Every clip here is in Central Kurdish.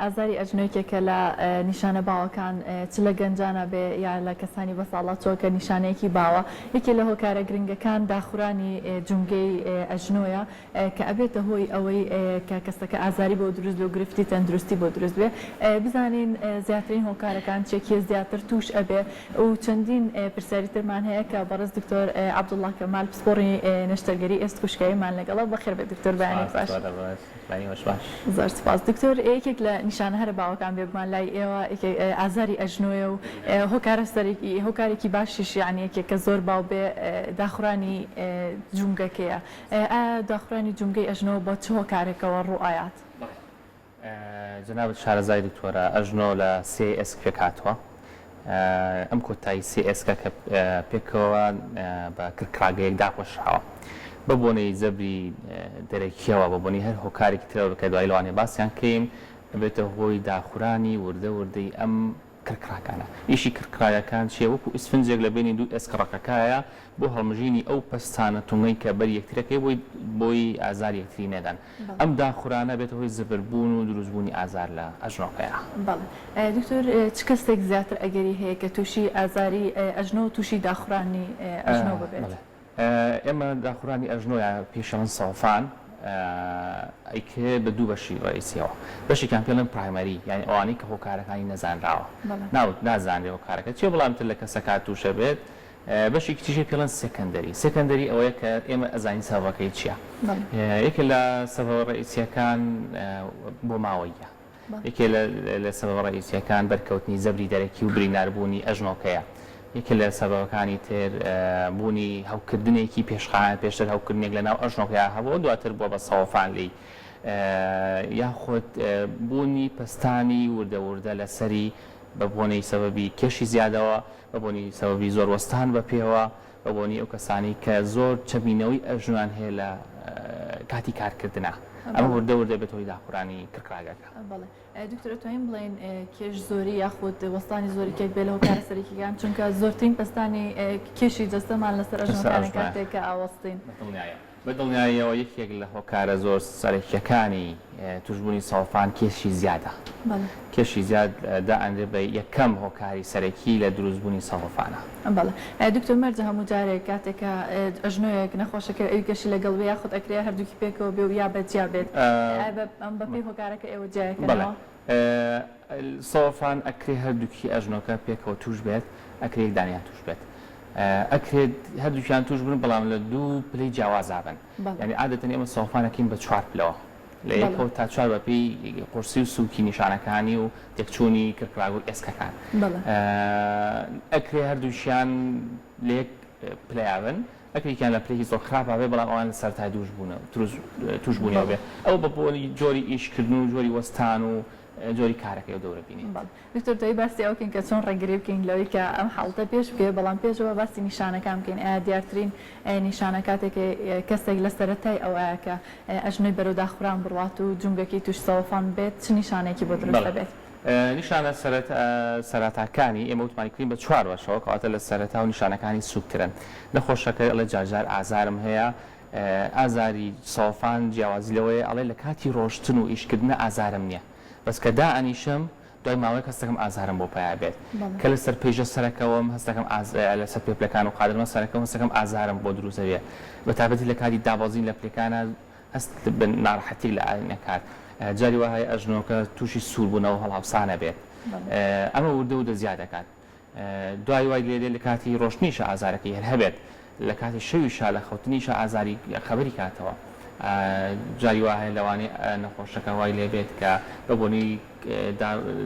ئازاری ئەژنۆیەکێکە لە نیشانە باوەکان چ لە گەنجانە بێ یا لە کەسانی بەساڵاتەوە کە نیشانەیەکی باوە یەکێ لە هۆکارە گرنگەکان داخورانی جونگەی ئەژنۆیە کە ئەبێتە هۆی ئەوەی کە کەسەکە ئازاری بۆ دروست بێ و گرفتی تەندروستی بۆ دروست بێ بزانین زیاترین هۆکارەکان چێکی زیاتر توش ئەبێ و چەندین پرسیاری ترمان هەیە کە بەڕێز دکتۆر عەبدوڵڵا کەمال پسپۆڕی نەشتەرگەری ئێستکوشکەیەمان لەگەڵە بەخێر بێ دکتۆر بەیانی باش زۆر سپاس دکتۆر یەکێک لە نیشانە هەرە باوەکان بێ بمان لای ئێوە ئازاری ئەژنۆیە و هۆکارێکی باشیش یعنی یەکێک کە زۆر باو بێ داخورانی جونگەکەیە داخورانی جونگەی ئەژنۆ بۆ چ هۆکارێکەوە ڕوئایات جناب شارەزای دکتۆرە ئەژنۆ لە CS پێکاتوە ئەم کۆتایی CS کە پێکەوە بە کرکراگەیەک داپۆشراوە بە بۆنەی زەبری دەرەکیەوە بە بۆنی هەر هۆکارێکی ترەوە کە دوای لەوانێ باسییان کەیم بێتە هۆی داخورانی وردەی ئەم کرکراکانە ئیشی کرکرایەکان چیە وەکو ئیسفنجێک لە بینی دوو ئێسکەڕەکەکایە بۆ هەڵمژینی ئەو پەستانە تومەی کە بەر یەکترەکەی بۆی ئازار یەکتری نێدان ئەم داخورانە بێتە هۆی زەبربوون و دروستبوونی ئازار لە ئەژنۆکەیە. بەڵێ دکتۆر چ کەسێک زیاتر ئەگەری هەیە کە تووشی ئازاری ئەژنۆ و تووشی داخورانی ئەژنۆ ببێت؟ ئێمە داخورانی ئەژنۆیە پێشەوەن ساڵفان ئەیکێ بە دوو بەشی ڕئیسیەوە بەشێکیان پێڵێن پرایمەری یعنی ئەوانەی کە هۆکارەکانی نەزانراوە نازانێ هۆکارەکە چێ بەڵامتر لە کەسەکە تووشە بێت بەشی کتیژێ پێڵەن سێکەندەری ئەوەیە کە ئێمە ئەزانی سەبەکەی چییە یەکێ لە سەبەب ڕئیسیەکان بۆ ماوەیە یەکێ لە سەبەب ڕئیسیەکان بەرکەوتنی زەبری دەرەکی و بریناربوونی ئەژنۆکەیە یەکێ لە سەبەبەکانی تر بوونی هەوکردنێکی پێشتر هەوکردنێک لەناو ئەژنۆکەیە هەبوو دواتر بووە بە سەوفان لی یاخود بوونی پستانی وردە لەسەری بە بۆنەی سەبەبی کێشی زیادەوە بە بۆنی سەبەبی زۆر وەستان بە پێوە بە بۆنی ئەو کەسانی کە زۆر چەبینەوەی ئەژنوان هەیە لە کاتی کارکردنە ئەمە وردە بێت هۆی داخورانی کرکراگەکە. دکتۆر توانین بڵێن کێش زۆری یاخود وەستانی زۆری کێک بێت لە هۆکارە سەرەکیەکان چونکە زۆرترین پستانی کێشی جەستەمان لەسەر ئەژنۆکانە کاتێک کە ئاوەستین بەدڵنیاییەوە یەکێک لە هۆکارە زۆر سەرەکیەکانی توشبوونی ساڵفان کێشی زیادە کێشی زیاد دائەنرێ بە یەکەم هۆکاری سەرەکی لە دروستبوونی ساڵفانە. دکتۆر مەرجە هەموو جارێک کاتێکە ئەژنۆیەک نەخۆشەکە ئەوی گەشی لەگەڵ بێ یاخود ئەکرێ هەردووکی پێکەوە بێ و یا بەجیا بێت ئەم بەپێی هۆکارەکە ئێوە جیاکەنەوە ساڵفان ئەکرێ هەردووکی ئەژنۆکە پێکەوە توش بێت ئەکرێ دانیان توش بێت ئەکرێت هەردووکیان توش بن بەڵام لە دوو پلەی جیاوازابن یعنی عادەتەن ئێمە ساڵفانەکەین بە 4 پلەوە لە یەکەوە تا 4 بەپێی قورسی و سووکی نیشانەکانی و تێکچوونی کرکراگ و ئێسکەکان ئەکرێ هەردووشیان لە یەک پلەیاون ئەکریان لە پلێکی زۆر خراپە بێ بەڵام ئەوان لە سەرتای توشبوونیەوە بێ ئەو بە بۆنی جۆری ئیشکردن و جۆری وەستان و جۆری کارەکەی دەورە بینی. دکتۆر دەی باسی ئەوکەین کە چۆن ڕێگری بکەین لەوەی کە ئەم حاڵتە پێش بکێ بەڵام پێشەوە باسی نیشانەکان بکەین ئایا دیارترین نیشانە کاتێک کەسێک لە سەرەتای ئەوەیە کە ئەژنۆی بەرەو داخوران بڕوات و جونگەکەی توش سەوفان بێت چ نیشانێکی بۆ دروست دەبێت؟ نیشانە سەرەتاکانی ئێمە وتمانیکرین بە 4 بەشەوە کەواتە لە سەرەتا و نیشانەکانی سوکترن نەخۆشەکە لە جارجار ئازارم هەیە ئازاری ساڵفان جیاوازیلەوەی ئەڵێ لە کاتی ڕۆشتن و ئیشکردنە ئازارم نییە بەس کە دائەنیشم دوای ماوەیەک هەستەکەم ئازارم بۆ پیا بێت کە لەسەر پێیژە سەرەکەوەم هەستەکەم لەسەر پێپلەکان و قادرمە سەرەکەم هەستەکەم ئازارم بۆ دروستەوێ بە تایبەتی لە کاتی دابازین لە پلەکانە هەست بن ناڕەحەتی لە ئاینەکات جاری وایە ئەژنۆکە تووشی سووربوونەوە هەڵاوسانە بێت ئەمە وردە زیاد دەکات دوای وای لێ لە کاتی ڕۆشتنیشە ئازارەکەی هەر هەبێت لە کاتی شەویشە لە خەوتنیشە ئازاری خەبەری کاتەوە جاری وایە لەوانەیە نەخۆشەکە وای لێ بێت کە بە بۆنی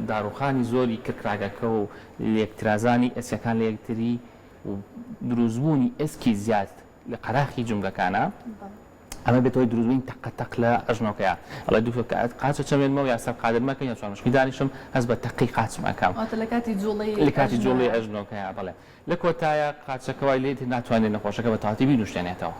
داڕوخانی زۆری کرکراگەکە و لێکترازانی ئەسیەکان لە یەکتری و دروستبوونی ئێسکی زیاد لە قەراخی جونگەکانە ئەمە بێتەوەی دروستبوونی تەقەتەق لە ئەژنۆکەیە ئەڵێ دوو قاچە چەمێنمەوە یا سەر قادرمەکە یا چوانمشکی دانیشم هەست بە تەقی قاچمەکەم لە کاتی جوڵی ئەژنۆکەیە بڵێ لە کۆتایە قاچەکەوای لێت ناتوانێت نەخۆشەکە بە تاواتی بینوشتێنێتەوە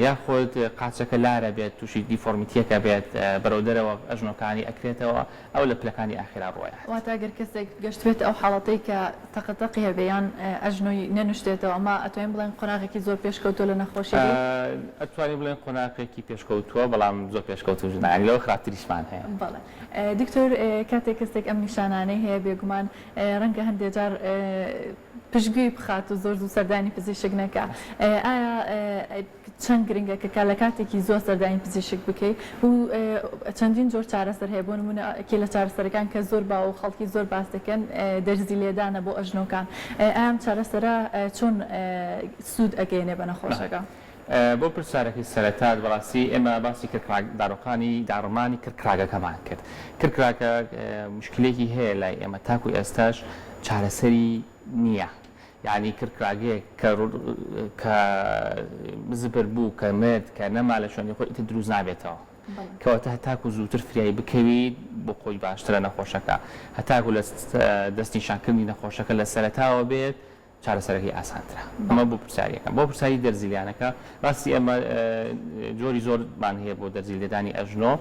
یاخۆت قاچەکە لارە بێت تووشی دیفۆرمیتیەکە بێت بەرەو دەرەوە ئەژنۆکانی ئەکرێتەوە ئەو لە پلەکانی ئاخرا ڕۆیە. واتە ئەگەر کەسێک گەشتێت ئەو حاڵەتەی کە تەقەتەقی هەبێیان ئەژنۆی نەنوشتێتەوە ئەمە ئەتوانین بڵێن قۆناغێکی زۆر پێشکەوتۆ لە نەخۆشی ئەتوانین بڵێن قۆناغێکی پێشکەوتووە بەڵام زۆر پێشکەوتو ژنانی لەوە خراپتریشمان هەیە. بەڵێ دکتۆر کاتێک کەسێک ئەم نیشانانەی هەیە بێگومان ڕەنگە هەندێک جار پشتگوێی بخات و زۆر زوو سەردانی پزیشک نەکە. ئایا چەند گرنگە کە لە کاتێکی زۆر سەردانی پزیشک بکەیت و چەندین جۆر چارەسەر هەیە بۆ نمونەکێ لە چارەسەرەکان کە زۆر باو و خەڵکی زۆر باس دەکەن دەرزی لێدانە بۆ ئەژنۆکان. ئەم چارەسەرە چۆن سوود ئەگەینێ بە نەخۆشەکە؟ بۆ پرسیارەکەی سەرەتات بەڕاستی ئێمە باسی داڕۆکانی داڕمانی کردکراگەکەمان کرد. کردکراگە مشکلێکی هەیە لای ئێمە تاکو ئێستاش چارەسەری نییە. یعنی کردکراگەیە کە زبر بوو کە مرد کە نەما لە شوێنی خۆی ئیتر دروست نابێتەوە. کەواتە هەتاکو زووتر فریایی بکەویت بۆ خۆی باشترە نەخۆشەکە هەتاکو لە دەستنیشانکردنی نەخۆشەکە لە سەرەتاوە بێت چارەسەرەکەی ئاسانترە. ئەمە بۆ پرسیارەکەم بۆ پرسیاری دەرزیلیانەکە ڕاستی ئەمە جۆری زۆرمان هەیە بۆ دەرزی لێدانی ئەژنۆ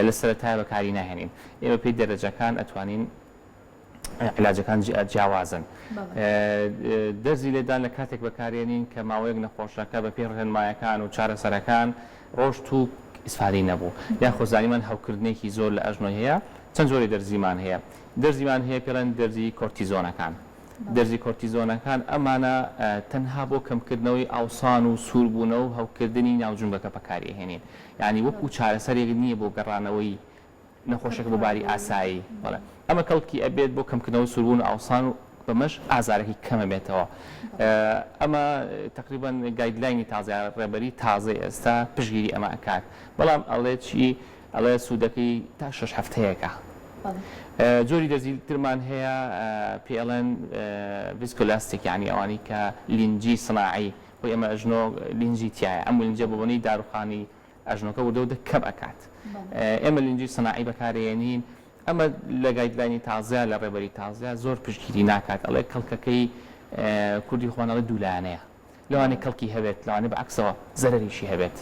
لە سەرەتای بەکاری ناهێنین. ئێمە پێی دەرەجەکان ئەتوانین علاجەکان جیاوازن. دەرزی لێدان لە کاتێک بەکارێنین کە ماوەیەک نەخۆشەکە بە پێی ڕێنمایەکان و چارەسەرەکان ڕۆژ و ئیسفادەی نەبوو. یان خۆزانیمان هەوکردنێکی زۆر لە ئەژنۆ هەیە چەند جۆری دەرزیمان هەیە. دەرزیمان هەیە پێڵەن دەرزی کۆرتیزۆنەکان. دەرزی کۆرتیزۆنەکان ئەمانە تەنها بۆ کەمکردنەوەی ئاوسان و سووربوونەوە و هەوکردنی ناوجونگەکە بەکارهێنین. یعنی وەکو چارەسەرێک نییە بۆ گەڕانەوەی نەخۆشەکە بۆ باری ئاسایی. بەڵێ ئەمە کەڵکی ئەبێت بۆ کەمکردنەوەی سووربوون و ئاوسان و بەمەش ئازارێکی کەمە بێتەوە. ئەمە تقریبان گایدلاینی تازە ڕێبەری تازەی ئێستا پشگیری ئەمە ئەکات. بەڵام ئەڵێ چی ئەڵێ سوودەکەی تا 6 هەفتەیەکە. جۆری دەرزیترمان هەیە پێڵەن ڤیسکۆلاستیک یعنی ئەوانی کە لینجی سناعی بۆ ئێمە ئەژنۆ لینجی تایە ئەم لینجە بۆنی داروخانی ئەژنۆکە وردەودە کەم ئەکات. ئێمە لینجی سناعی بەکارێنین ئەمە لە گایدلاینی تازە لە ڕێبەری تازە زۆر پشتگیری ناکات. ئەڵێ کەڵکەکەی کوردی خوانەڵە دوولانەیە لەوانەیە کەڵکی هەبێت لەوانێ بە عکسەوە زەرەریشی هەبێت.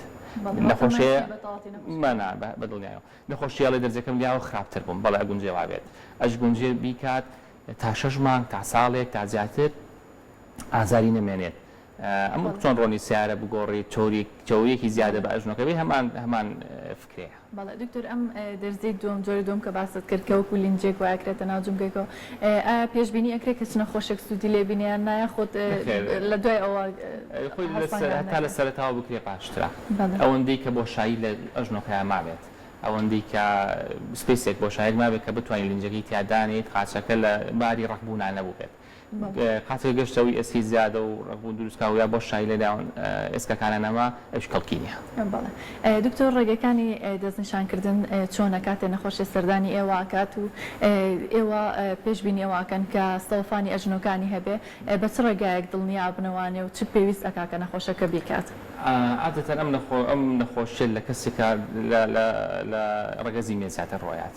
نەخۆشیە بەدڵنیایەوە نەخۆشیاڵی دەرزەکەم لیاوە خراپتر بووم بەڵێ ئەگونجێوا بێت ئەش گونجێ بیکات تا 6 مانگ تا ساڵێک تا زیاتر ئازاری نەمێنێت. ئەمە چۆن ڕۆنی سیارە بگۆڕی چۆریەکی زیادە بە ئەژنۆکەوی هەمان فکرەیە. بەڵێ دکتۆر ئەم دەرزی دوم جۆری دوم کە باست کرد کەوەکو لینجێک وایەکرێتە ناو جومگەکەەوە ئایا پێشبینی ئەکرێت کە چ نەخۆشێک سوودی لێبینیان نایە خۆت لە دوای ئەوە تا لە سەرەتاوە بکرێ باشترە. ئەوەندەی کە بۆشایی لە ئەژنۆکەیان مابێت ئەوەندەی کە سپیسێک بۆشایەک مابێت کە بتوانین لینجەکەی تیادانێت خاچەکە لە باری ڕەخبوونان نەبوو بێت. قاتل گەشتەوەی ئەسکی زیادە و ڕەبوو دروستکاویا بۆ شای لەداون ئێسکەکانە نەما ئەوش کەڵکی نییە. دکتۆر ڕێگەکانی دەستنیشانکردن چۆنە کاتێ نەخۆشی سەردانی ئێوەکات و ئێوە پێشبینی ئێوەکەن کە سەڵفانی ئەژنۆکانی هەبێ بە چ ڕێگایەک دڵنیا بنەوانێ و چ پێویست ئەکاکە نەخۆشەکە بیکات؟ عادەتەن ئەم نەخۆشیە لە کەسێکە لە ڕێگەزی مێ زیاتر ڕۆیات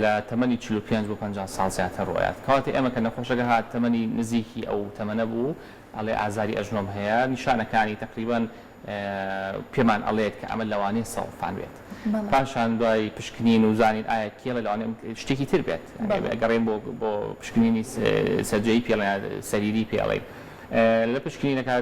لە تەمەنی 45 بۆ 50 ساڵ زیاتر ڕۆیات. کەواتە ئێمە کە نەخۆشەکە هات تەمەنی نزیکی ئەو تەمەنە بوو ئەڵێ ئازاری ئەژنۆم هەیە نیشانەکانی تقریبان پێمان ئەڵێت کە ئەمە لەوانەیە سەڵفان بێت. پاشان دوای پشکنین و زانین ئایا کێڵە لەوانێ شتێکی تر بێت گەڕێن بۆ پشکنینی سەرجەیی پێڵێن سەریری پێڵێن. لە پشکنینەکە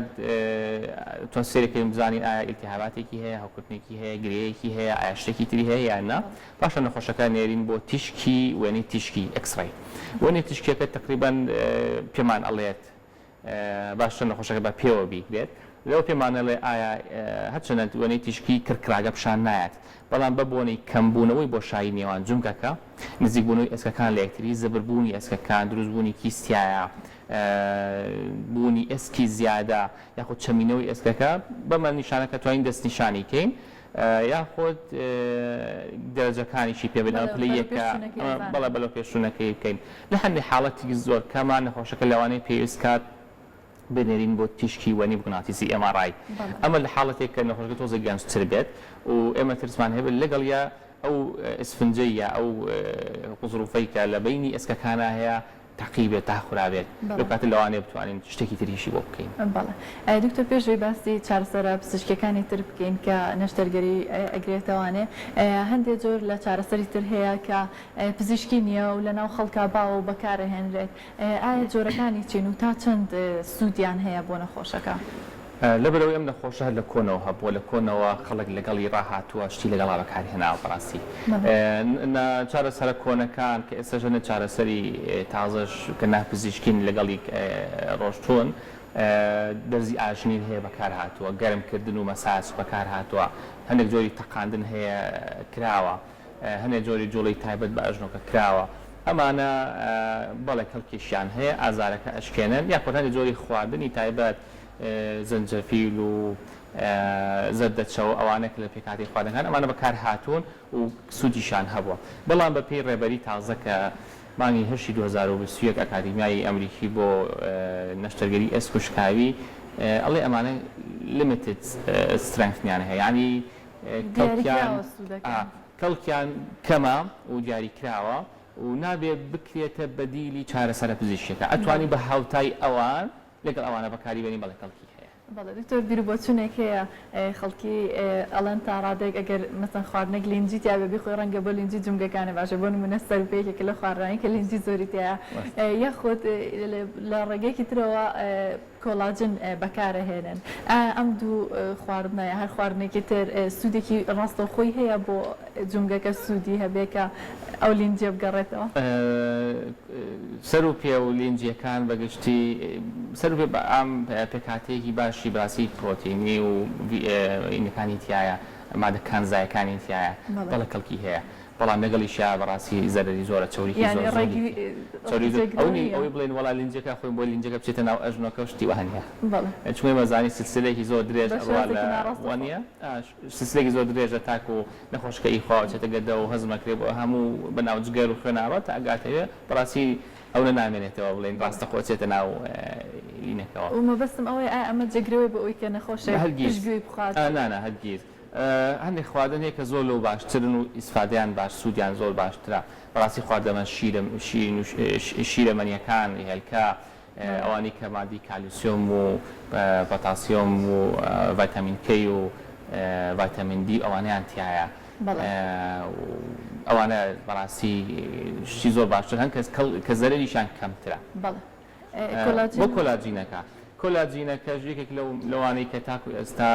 تۆ سێرەکەی بزانین ئایا ئیلتیهاباتێکی هەیە هەوکردنێکی هەیە گرەیەکی هەیە ئایا شتێکی تری هەیە یان نا. پاشان نەخۆشەکە نێرین بۆ تیشکی وێنەی تیشکی ئەکسڕەی. وێنەی تیشکەکە تقریبان پێمان ئەڵێت باشتر نەخۆشەکە بە پێوە بیکرێت. لەو پێمانەڵێ ئایا هەرچەنە وێنەی تیشکی کردکراگە پیشان نایەت بەڵام بە بۆنەی کەمبوونەوەی بۆشایی نێوان جومگەکە نزیکبوونەوەی ئێسکەکان لە یەکتری زەبربوونی ئێسکەکان دروستبوونی کیستایە بوونی ئێسکی زیادە یاخود چەمینەوەی ئێسکەکە بەمە نیشانەکە توانین دەستنیشانی کەین یاخود دەرەجەکانیشی پێبێت پلەیەکە بەڵێ بەلەو پێشوونەکەی بکەین. لە هەندێک حاڵەتی زۆر کەمان نەخۆشەکە لەوانەیە پێویست کات بنێرین بۆ تیشکی وەنی بگوناتیسی MRI. ئەمە لە حاڵەتێک کە نەخۆشەکە تۆزە گەنجتر بێت و ئێمە ترسمان هەبێت لەگەڵ ئەو ئسفنجەیە ئەو قوزروفەی کە لە بینی ئێسکەکانە هەیە تەقیبێت تاخورابێت لەو کاتە لەوانێ بتوانین شتێکی تریشی بۆ بکەین. بەڵێ دکتۆر پێشوی باسی چارەسەرە پزیشکەکانی تر بکەین کە نەشتەرگەری ئەگرێتەوانێ هەندێک جۆر لە چارەسەری تر هەیە کە پزیشکی نییە و لەناو خەڵکا باوە و بەکارەهێنرێت ئایا جۆرەکانی چین و تا چەند سوودیان هەیە بۆ نەخۆشەکە؟ لەبەرەوەی ئەم نەخۆشە لە کۆنەوە هەبووە لە کۆنەوە خەڵک لەگەڵی ڕاهاتووە شتی لەگەڵا بەکارهێناوە بەڕاستی چارەسەرە کۆنەکان کە ئێستاژە نە چارەسەری تازەش کە ناپزیشکین لەگەڵی ڕۆژتۆن دەرزی ئاژنین هەیە بەکار هاتووە گەرمکردن و مەساج بەکار هاتووە هەندێک جۆری تەقاندن هەیە کراوە هەندێک جۆری جوڵی تایبەت بە ئەژنۆکە کراوە ئەمانە بەڵێ کەڵکیشیان هەیە ئازارەکە ئەشکێنن یا هەندێک جۆری خواردنی تایبەت زەنجەفیل و زەردەچەوە ئەوانێک لە پێکاتی خواردنەکان ئەمانە بەکار هاتوون و سوودیشان هەبووە بەڵام بە پێی ڕێبەری تازە کە مانگی هەشتی 2021 ئەکادیمیای ئەمریکی بۆ نەشتەرگەری ئێسکوشکاوی ئەڵێ ئەمانە لیمیتد سترەنگثیان هەیە ینی کەڵکیان کەمە و دیاری کراوە و نابێت بکرێتە بەدیلی چارەسەرە پزیشکەکە ئەتوانی بە هاوتای ئەوان لەگەڵ ئەوانە بەکاری بێنی بەڵێ کەڵکی هەیە. بەڵێ دکتۆر بیر بۆچوونێک هەیە خەڵکی ئەڵەن تا ڕادێک ئەگەر مەسەن خواردنێک لینجی تیا بێ بخۆی ڕەنگە بۆ لینجی جومگەکانە باشە بۆ نمونە سەرپێکێک لە خواردنی کە لینجی زۆری تایە یەخۆت لە ڕێگەیەکی ترەوە کۆلاجن بەکارەهێنن ئەم دوو خواردنایە هەر خواردنێکی تر سوودێکی ڕاستەوخۆی هەیە بۆ جومگەکە سوودی هەبێ کە ئەو لینجێ بگەڕێتەوە سەر و پێ و لینجیەکان بەگشتی سەر و پێ بە ئەم پێکاتەیەکی باشی باسی پرۆتینی و ئینەکانی تایە مادە کانزایەکانی تایە بەڵە کەڵکی هەیە بەڵام لەگەڵیشیا بەڕاستی زەرری زۆرە چۆریکی ئەوەی بڵێن وڵا لینجەکە خۆی بۆ لینجەکە بچێتە ناو ئەژنۆکە شتی وهەنیە چونی مەزانی سلسلەیەکی زۆر درێژ وانە سلسلەیەکی زۆر درێژە تاکو و نەخۆشکەی خواچێتە گەدە و هەزمەکرێ بۆ هەموو بەناو جگەر و خوێناوە تا ئەگاتەوە بەڕاستی ئەوە نامێنێتەوە بڵێن ڕاستە خۆچێتە ناو لینەکەەوە مەبەستم ئەوەی ئەمە جێگرەوەی بە ئەوی کە نەخۆشە هەرگیز بخوات نانە هەرگیز هەندێک خواردن هەیە کە زۆر لەو باشترن و ئیسفادیان باش سوودیان زۆر باشترە بەڕاستی خواردەمە شیرەمەنیەکان هێلکە ئەوانی کە مادی کالیسیۆم و پۆتاسیۆم و ڤایتامین کەی و ڤایتامین دی ئەوانەیان تایە ئەوانە بەڕاستی شتی زۆر باشتر هەن کە زەرریشان کەمترە بۆ کۆلاجینەکە کۆلاجینەکە ژێکێک لەوانەی کە تاکو ئێستا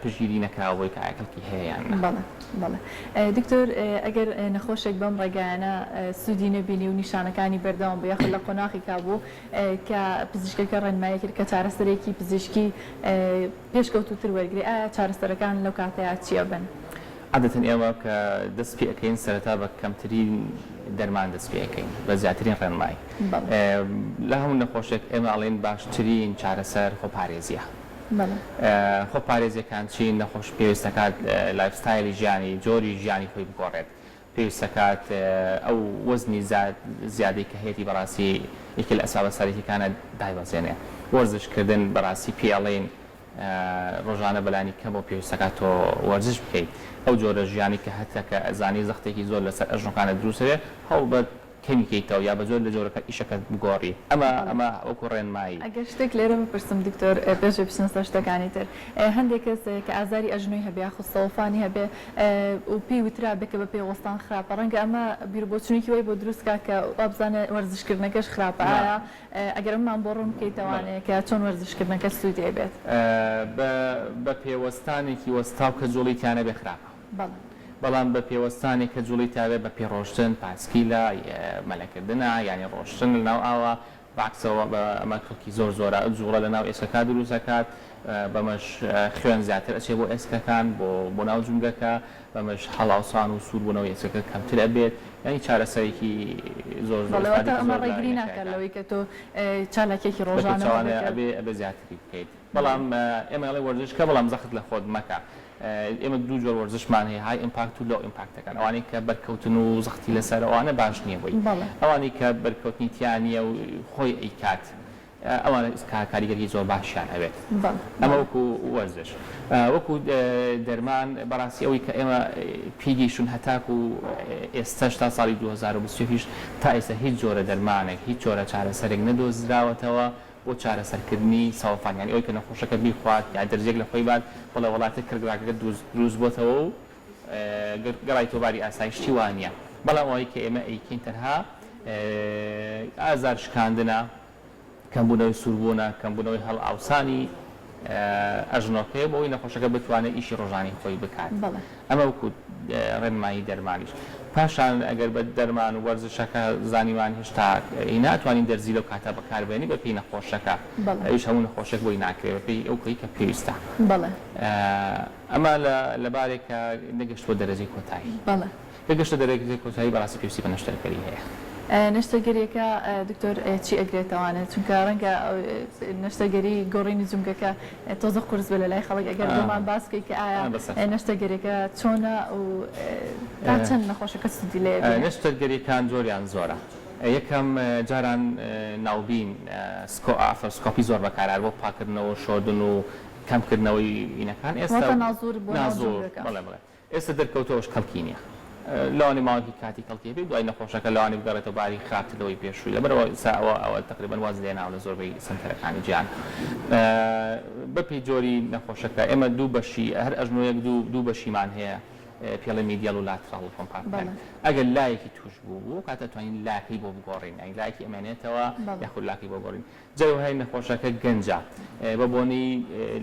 پشگیری نەکراوەی کە ئاکەڵکی هەیەیان بەڵێ دکتۆر ئەگەر نەخۆشێک بەم ڕێگایانە سوودی نەبینی و نیشانەکانی بەردەوام بە یاخود لە قۆناغی کابوو کە پزیشکەکە ڕێنمایی کرد کە چارەسەرێکی پزیشکی پێشکەوتوتر وەرگری ئایا چارەسەرەکان لەو کاتەیە چیە بن؟ عادەتەن ئێمە کە دەست پێ ئەەکەین سەرەتا بە کەمترین دەرمان دەست پێ ئەەکەین بە زیاترین ڕێنمایی لە هەموو نەخۆشێک ئێمە ئەڵێن باشترین چارەسەر خۆپارێزیە خۆپارێزیەکان چین نەخۆش پێویستەکات لایفستایلی ژیانی جۆری ژیانی خۆی بگۆڕێت پێویستەکات ئەو وەزنی زیادەی کە هەیەی بەڕاستی یەکێ لە ئەسبابە سەرەکیەکانە دایبەزێنێ وەرزشکردن بەڕاستی پێڵێن ڕۆژانە بەلانی کەم و پێویستەکات تۆ وەرزش بکەیت ئەو جۆرە ژیانی کە هەتا کە ئەزانی زەختێکی زۆر لەسەر ئەژنۆکانە دروستەوێ هەوڵ بە کەمیکەیتەوە یا بە زۆر لە جۆرەکە ئیشەکەت بگۆڕی ئەمە وەکو ڕێنمایی ئەگەر شتێک لێرە بپرسم دکتۆر پێش بچین سەر شتەکانی تر هەندێک کەس کە ئازاری ئەژنۆی هەبێ یاخود سەوفانی هەبێ و پێی وترا بێ کە بە پێوەستان خراپە ڕەنگە ئەمە بیربۆچوونێکی وای بۆ دروستکە کە وابزانە وەرزشکردنەکەش خراپە ئایا ئەگەر ئەممان بۆ ڕوون بکەیتەوانەیە کە چۆن وەرزشکردنەکە سوودی بێت بە پێوەستانێکی وەستاو کە جوڵیتیانە بێ خراپە بەڵام بە پێوەستانی کە جوڵی تاوێت بە پێڕۆشتن پاسکیلە مەلەکردنە یعنی ڕۆشتن لە ناو ئاوە باکسەوە بە ئەمە کڵکی زۆر زۆرە جوڵە لە ناو ئێسکەکە دروستەکات بەمەش خوێن زیاتر ئەچێ بۆ ئێسکەکان بۆ ناو جونگەکە بەمەش هەڵاوسان و سوور بوونەوە ئێسکەکە کەمتر ئەبێت ینی چارەسەرێکی زۆر ئەمە ڕێگری ناکات لەوەی کە تۆ چالاکێکی ڕۆژانە ئەبێ زیاتری بکەیت بەڵام ئێمە ئەڵێ وەرزشکە بەڵام زەخت لە خۆت مەکە ئێمە دوو جۆر وەرزشمان هەیە های ئیمپاکت و لۆ ئیمپاکتەکان ئەوانەی کە بەرکەوتن و زەختی لەسەر ئەوانە باش نییە بۆی ئەوانی کە بەرکەوتنی تیانە و خۆی ئەیکات ئەوانە کاریگەری زۆر باشیان هەبێت ئەمە وەکو وەرزش وەکو دەرمان بەڕاستی ئەوەی کە ئێمە پیگەیشتون هەتاکو و ئێستاش تا ساڵی 2020 تا ئێستا هیچ جۆرە دەرمانێک هیچ جۆرە چارەسەرێک نەدۆزراوەتەوە بۆ چارەسەرکردنی ساوەفانیانی ئەوەی کە نەخۆشەکە بیخوات یا دەرزێک لە خۆی بات بەڵێ وڵاتە کردراگەکە دروست بۆتەوە و گەڕای تۆباری ئاسایشتی وانە بەڵام ئەوەی کە ئێمە ئەیکەین تەنها ئازار شکاندنە کەمبوونەوەی سووربوونە کەمبوونەوەی هەڵ ئاوسانی ئەژنۆکەیە بۆی نەخۆشەکە بتوانێت ئیشی ڕۆژانی خۆی بکات ئەمە وەکو ڕێنمایی دەرمانیش پاشان ئەگەر بە دەرمان و وەرزشەکە زانیمان هێشتا ناتوانین دەرزی لەو کاتە بەکاربێنی بە پێی نەخۆشەکە ئەویش هەموو نەخۆشێک بۆی ناکرێت بە پێی ئەو کەی کە پێویستە ئەمە لەبارێک کە نەگەشت بۆ دەرەجەی کۆتایی گەشتە دەرەجەی کۆتایی بەڕاستی پێویستی بە نەشتەرگەری هەیە نەشتەگەریەکە دکتۆر چی ئەگرێتەوانێت چونکە ڕەنگە نەشتەگەری گۆڕینی جونگەکە تۆزە قورس بێ لە لای خەڵک ئەگەر بۆمان باسکەی کە ئایا نەشتەگەریەکە چۆنە و تا چەند نەخۆشەکە سودی لێ نەشتەگەریەکان زۆریان زۆرە یەکەم جاران ناوبین سکۆپی زۆر بەکارار بۆ پاکردنەوە شۆدن و کەمکردنەوەی ئینەکان ئێستا ئێستا دەرکەوتەوەش کەڵکی نییە لەوانی ماوەی کاتی کەڵکی بێ دوای نەخۆشەکە لەوانی بگەڕێتەوە باری خراپترەوەی پێشووی لەبەرەوە ئەوە تقریبان واز لێناوە لە زۆربەی سنتەرەکانی گیان بەپێی جۆری نەخۆشەکە ئێمە دوو بەشی هەر ئەژنۆیەک دوو بەشیمان هەیە پێڵە میدیال و لاترال کۆمپارتمنت ئەگەر لایەکی توش بوو کاتە توانین لاکەی بۆ بگۆڕین ئەی لایەکی ئەمێنێتەوە یاخود لاکەی بۆ گۆڕین جەوهەی نەخۆشەکە گەنجە بە بۆنی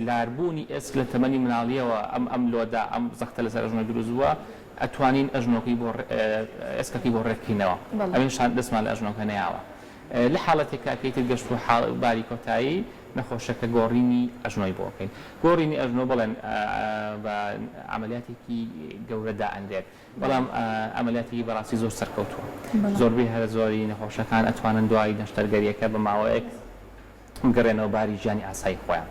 لاربوونی ئێسک لە تەمەنی مناڵیەوە ئەم لۆدا ئەم زەختە لەسەر ئەژنۆ دروزووە ئەتوانین ئەژنۆکەی بۆ ئێسکەکەی بۆ ڕێککەینەوە ئەوین شان دەستمان لە ئەژنۆکە نەیاوە لە حاڵەتێکە ئەکەیتر گەشت و باری کۆتایی نەخۆشەکە گۆڕینی ئەژنۆی بۆ بکەین گۆڕینی ئەژنۆ بڵێن بە عملیاتێکی گەورەدا ئەندێت بەڵام عملیاتی بەڕاستی زۆر سەرکەوتووە زۆربەی هەر زۆری نەخۆشەکان ئەتوانن دوای نەشتەرگەریەکە بە ماوەیەک گەڕێنەوە باری ژیانی ئاسایی خۆیان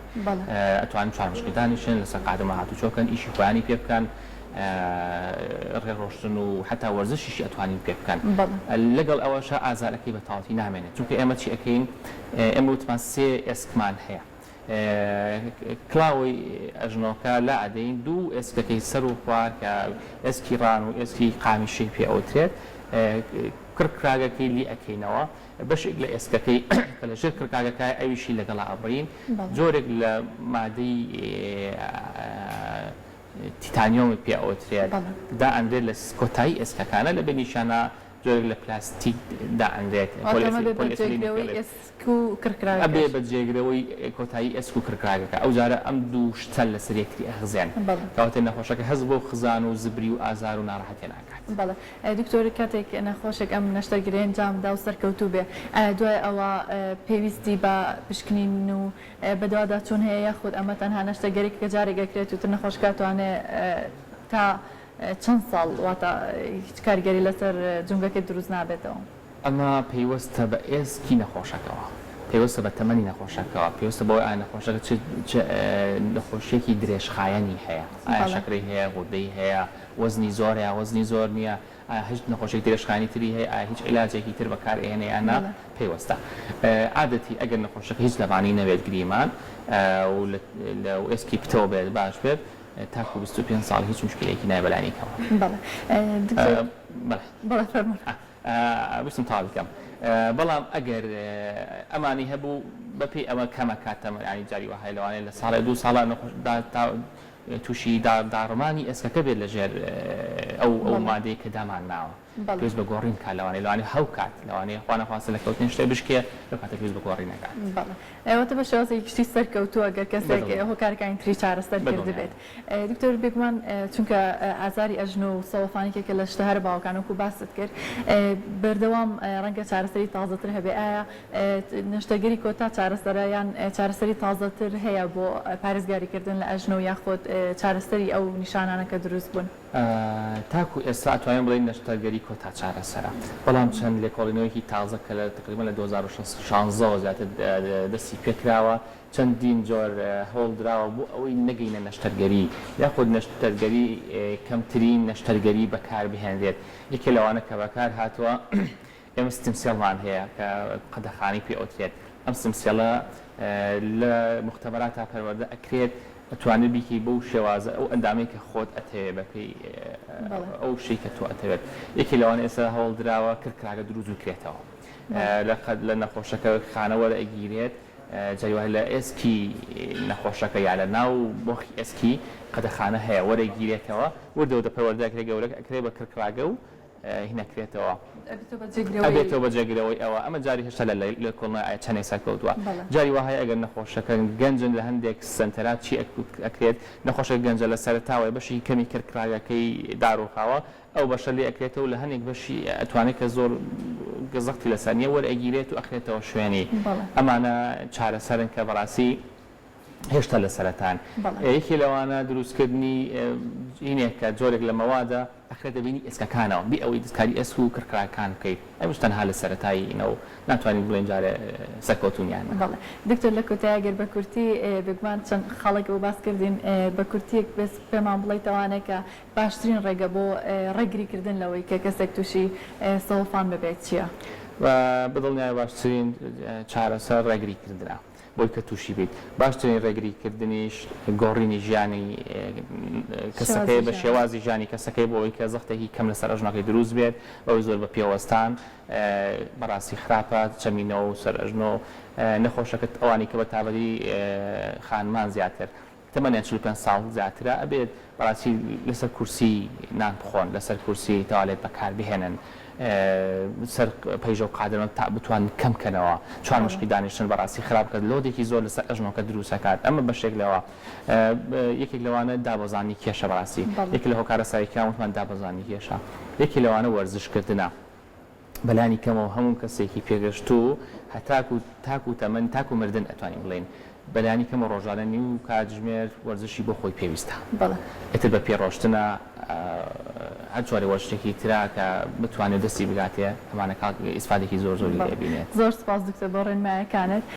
ئەتوانن چارمشکدانیشن لەسەر قادەمە هاتوچۆکەن ئیشی خۆیانی پێ بکەن ڕێڕۆشتن و حتا وەرزشیشی ئەتوانین پێ بکەن لەگەڵ ئەوەشە ئازارەکەی بە تاواتی نامێنێت چونکە ئێمە چی ئەەکەین ئێمە وتمان سێ ئێسکمان هەیە کلااوی ئەژنۆکە لا ئەدەین دوو ئێسکەکەی سەر و خوار کە ئێسکی ڕان و ئێسکی قامیشەی پێ ئەوترێت کرکراگەکەی لی ئەەکەینەوە بەشێک لە ئێسکەکەی کە لە ژێر کرکاگەکە ئەویشی لەگەڵا ئەبڕین جۆرێک لە مادەی تیتانیۆمی پێ ئەوترێت دا ئەندێت لە کۆتایی ئێسکەکانە لە بەنیشانە جۆرێک لە پلاستیک دا ئەندێت ئەبێ بە جێگرەوەی کۆتایی ئێسک و کرکراگەکە ئەو جارە ئەم دوو شتە لە سەرێکتری ئەخزێن کەواتە نەخۆشەکە هەز بۆ خزان و زبری و ئازار و ناڕەحەتی ناکات بەڵێ دکتۆر کاتێک نەخۆشێک ئەم نەشتەرگەری ئەنجامدا و سەرکەوتوو بێ دوای ئەوە پێویستی بە پشکنین و بەدوادا چۆن هەیە یاخود ئەمە تەنها نەشتەرگەرێک کە جارێک ئەکرێت و تر نەخۆشکە توانێت تا چەند ساڵ واتە هیچ کارگەری لەسەر جونگەکە دروست نابێتەوە ئەمە پێیوەستە بە ئێسکی نەخۆشەکەەوە پێوەستە بە تەمەنی نەخۆشەکەەوە پێوەستە بۆی ئایا نەخۆشەکە نەخۆشیێکی درێژخایەنی هەیە ئایا شەکرەی هەیە غودەی هەیە وەزنی زۆر یا وەزنی زۆر نییە هیچ نەخۆشێک درێژخانی تری هەیە ئایا هیچ عیلاجێکی تر بەکارهێنێ یاننا پێوەستە عادەتی ئەگەر نەخۆشەکە هیچ لەبانی نەوێت گریمان و لە ئێسکی پتەوە بێت باش بێت تاکو 25 ساڵ هیچ مشکلێکی نایە بەلانیکەوە بستم تا بکەم بەڵام ئەگەر ئەمانی هەبوو بەپێی ئەمە کەمە کاتەمە ینی جاری وهەیە لەوانەیە لە ساڵی 2 ساڵە تووشی داڕمانی ئێسکەکە بێت لەژێر ئەو مادەی کە دامان ناوە پێویست بە گۆڕین کات لەوانەیە لەوانەیە هەو کات لەوانەیە خوا نەخواستە لە کەوتنی شتێ بشکێ لەو کاتە پێویست بە گۆڕینەکات ئێوەتە بە شێوازێکی کشتی سەرکەوتووە ئەگەر کەسێک هۆکارەکانی تری چارەسەر کرد بێت دکتۆر بێگومان چونکە ئازاری ئەژنۆ و سەوەفانێکێکە لە شتە هەر باوەکانەوەکو باست کرد بەردەوام ڕەنگە چارەسەری تازەتر هەبێ ئایا نەشتەگەری کۆتا چارەسەرە یان چارەسەری تازەتر هەیە بۆ پارێزگاریکردن لە ئەژنۆ یاخۆت چارەسەری ئەو نیشانانەکە دروست بوون تاکو ئێستا توانین بڵین نەشتەرگەری کۆتا چارەسەرە بەڵام چەند لێکۆڵینەوەیکی تازە کە لە تقریبا لە 2016 زیاتر دەستی پێکراوە چەندین جۆر هەوڵدراوە بۆ ئەوەی نەگەینە نەشتەرگەری یاخود نەشتەرگەری کەمترین نەشتەرگەری بەکاربهێنرێت یەکێ لەوانە کە بەکار هاتووە ئێمە ستیمسێڵمان هەیە کە قەدەخانی پێ ئەوترێت ئەم سمسیێڵە لە مختبەراتە پەروەردە ئەکرێت ئەتوانێت بیکەی بەو شێوازە ئەو ئەندامەی کە خۆت ئەتەوێت بەپێی ئەو شەی کە تۆ ئەتەوێت یەکی لەوانە ئێستا هەوڵ درراوە کرکراگە دروست بکرێتەوە لە نەخۆشەکە خانەوە ئەگیرێت جایوای لە ئێسکی نەخۆشەکە یا لە ناو بۆخی ئێسکی قەدەخانە هەیە وەرەگیرێتەوە وردە پەروەردەکرێت گەورەکە ئەکرێت بە کرکراگە و هینەکرێتەوە ئەبێتەوە بەجێگرەوەی ئەوە ئەمە جاری هێشتا لە کۆڵنەوەی چەندێک سەرکەوتووە جاری وهەیە ئەگەر نەخۆشەکە گەنجن لە هەندێک سنتەرات چی ئەکرێت نەخۆشە گەنجە لە سەرتاوە بەشی کەمی کرکراگەکەی داڕوخاوە ئەو بەشە لێ ئەکرێتەوە لە هەندێک بەشی ئەتوانێت کە زۆر گەزەختی لەسەر وەرئەگیرێت و ئەکرێتەوە شوێنی ئەمانە چارەسەرن کە بەڕاستی هێشتا لە سەرەتان یەکی لەوانە دروستکردنی هینێکە جۆرێک لە مەوادە ئەخرێتە بینی ئێسکەکانەوە بی ئەوەی دەستکاری ئێسک و کرکراکان بکەیت ئەمش تەنها لە سەرەتاییەوە ناتوانین بڵێن جارە سەرکەوتونیان دکتۆر لە کۆتایی گەر بە کورتی بگومان چەند خەڵک و باس کردین بە کورتیەک بەس پێمان بڵێیتەوانێت کە باشترین ڕێگە بۆ ڕێگریکردن لەوەی کە کەسێک تووشی سەوفان ببێت چییە؟ بەدڵنیای باشترین چارەسەر ڕێگریکردنە بۆی کە تووشی بیت باشترین ڕێگریکردنیش گۆڕینی ژیانی کەسەکەی بە شێوازی ژیانی کەسەکەی بۆ ئەوەی کە زەختێکی کەم لەسەر ئەژنۆکەی دروست بێت ئەوەی زۆر بە پێوەستان بەڕاستی خراپە چەمینەوە و سەر ئەژنۆ نەخۆشەکەت ئەوانی کە بە تابەتی خانمان زیاتر تەمەنیان 45 ساڵ زیاترە ئەبێت بەڕاستی لەسەر کورسی نان بخۆن لەسەر کورسی تاوالێت بەکار بهێنن سەر پەیژە و قادرمە تا بتوان کەمکەنەوە چوار مشقی دانیشتن بەڕاستی خراپ کرد لۆدێکی زۆر لەسەر ئەژنۆکە دروستەکات ئەمە بەشێک لەوە یەکێک لەوانە دابەزانی کێشە بەڕاستی یەکی لە هۆکارە سایکیان وتمان دابەزانی کێشە یەکی لەوانە وەرزشکردنە بەلانی کەمەوە هەموو کەسێکی پێگەشت و تاکو تەمەن تاکو مردن ئەتوانین بڵێن بەلانی کەمە ڕۆژانە نی و کاتژمێر وەرزشی بۆ خۆی پێویستە ئێتر بە پێڕۆشتنە هەر چوارێ وەرزشێکی ترا کە بتوانێت دەستی بگاتێ ئەمانە ئیسفادێکی زۆر زۆری لێبینێت زۆر سپاس دکتۆر بۆ ڕێنماییەکانت